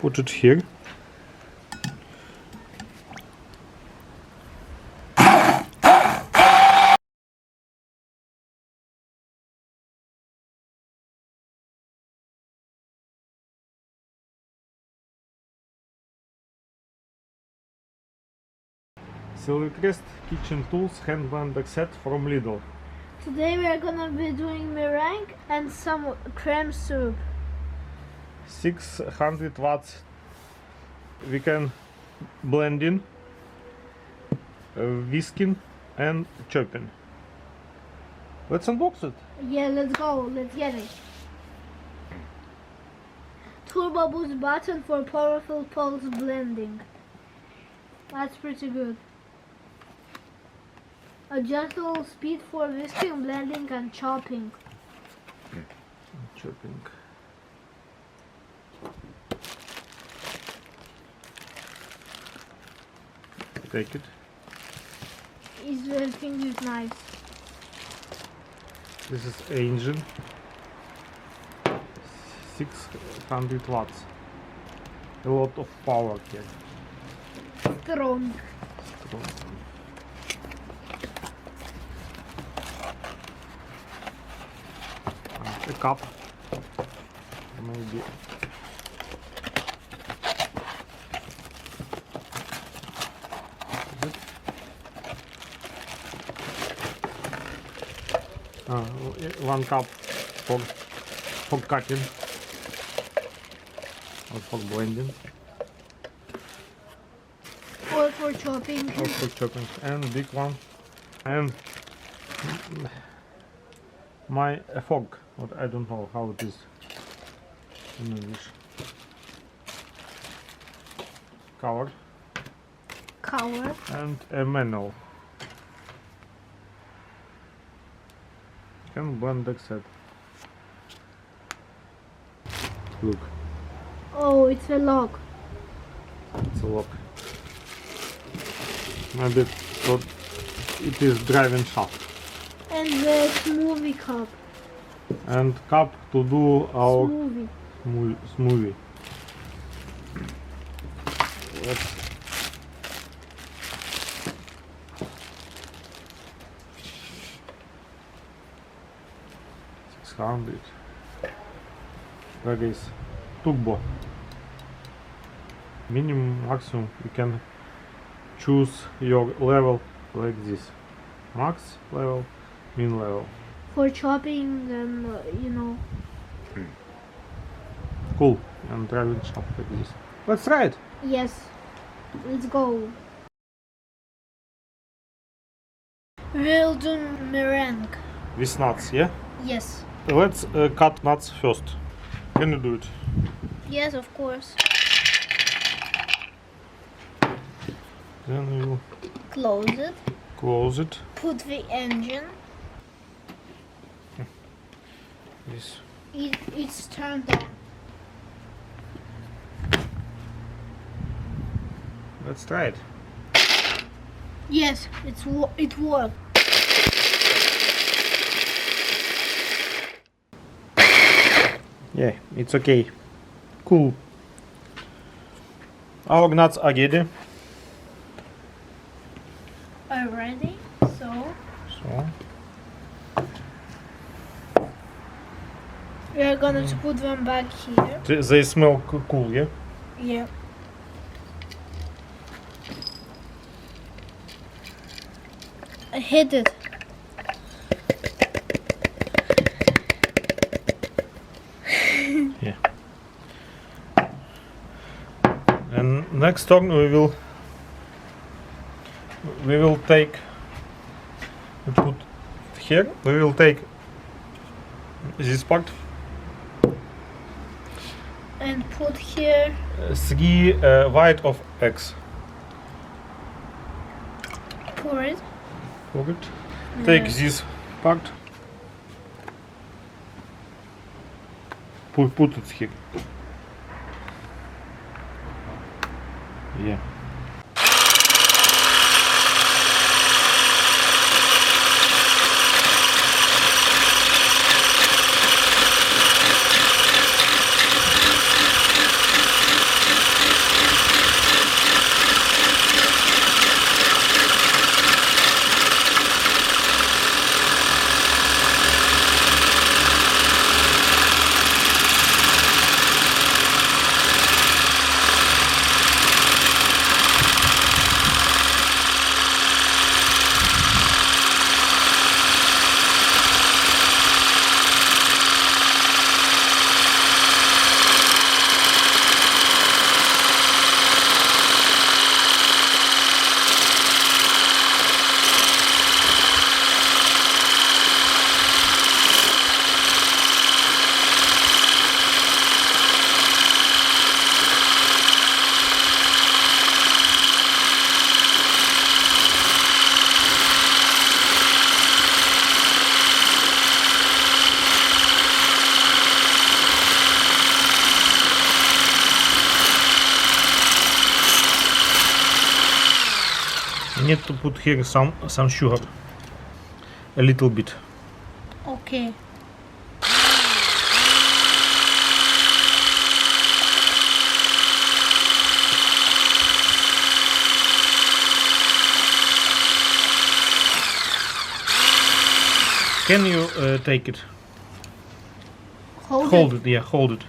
put it here. Silvercrest kitchen tools hand blender set from Lidl. Today we are gonna be doing meringue and some cream soup. 600 watts. We can blending, whisking and chopping. Let's unbox it. Yeah, let's go. Let's get it. Turbo boost button for powerful pulse blending. That's pretty good. Adjustable speed for whisking, blending and chopping. Chopping. Take it. I think it's nice. This is engine. 600 watts. A lot of power here. Strong. A cup, maybe. One cup for cutting or for blending Or for chopping. and big one, and my fork, but I don't know how it is in English. Cover and a manual. Can blend set. Look, Oh, it's a lock. it's a lock. Maybe it is driving shaft. And the smoothie cup. And cup to do our smoothie. Let's 600. There is turbo. Minimum, maximum. You can choose your level like this. Max level, min level. For chopping and, you know. Cool. And driving shaft like this. Let's try it. Yes. Let's go. We'll do meringue. With nuts, yeah? Yes. Let's cut nuts first. Can you do it? Yes, of course. Then we will Close it. close it. Put the engine. This. It's turned on. Let's try it. Yes, it worked. Yeah, it's okay. Cool. Our nuts are ready. Already? So we are gonna to put them back here. They smell cool, yeah? Yeah. I hit it. Yeah. And next turn we will take, we put here, we will take this part And put here. 3 white of eggs. Pour it. Pour it. Take this part. Put it here. Yeah. Need to put here some sugar, a little bit. Okay. Can you take it? Hold it, yeah, hold it.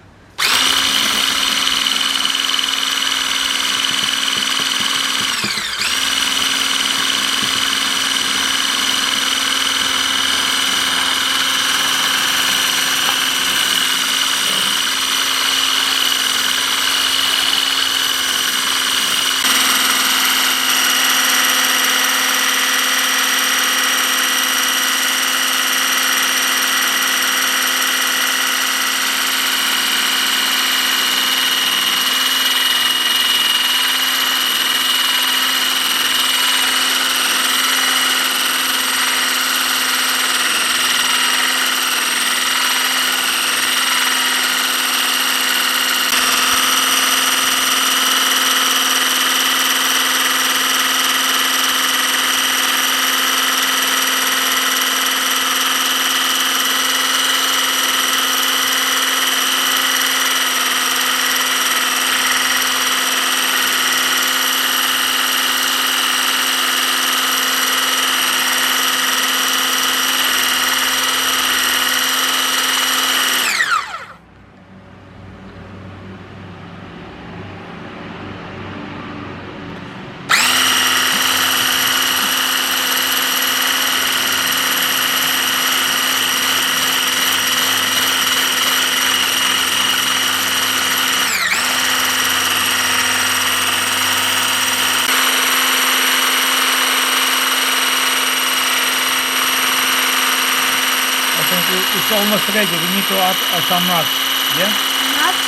It's almost ready. We need to add some nuts. Yeah? Nuts?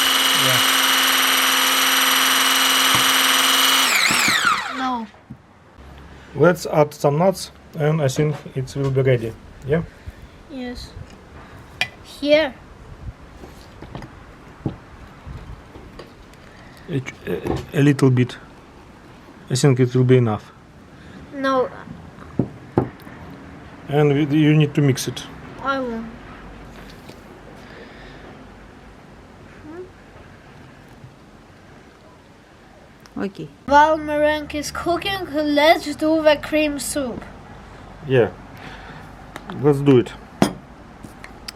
Yeah. No. Let's add some nuts and I think it will be ready. Yeah? Yes. Here. A little bit. I think it will be enough. No, And you need to mix it. I won't. Okay. While meringue is cooking, let's do the cream soup. Yeah. Let's do it.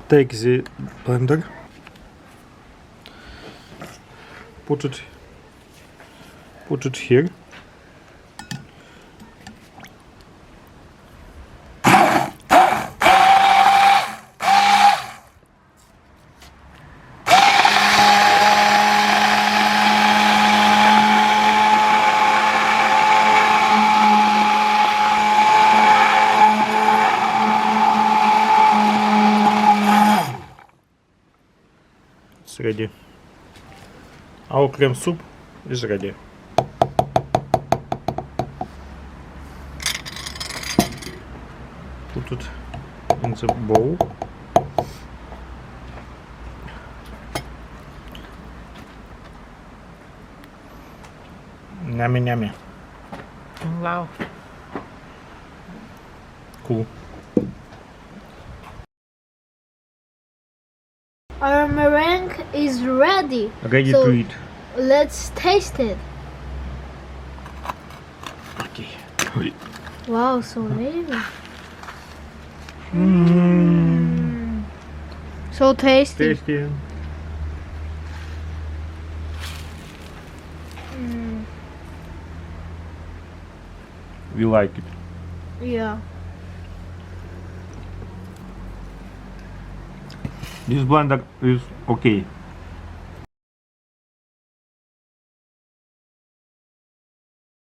Take the blender. Put it here. It's ready. Our cream soup is ready. Put it in the bowl. Yummy, yummy. Wow. Cool. Our meringue is ready. Ready So- to eat. Let's taste it. Okay. Wow, so heavy. So tasty. Tasty. We like it. Yeah. This blender is okay.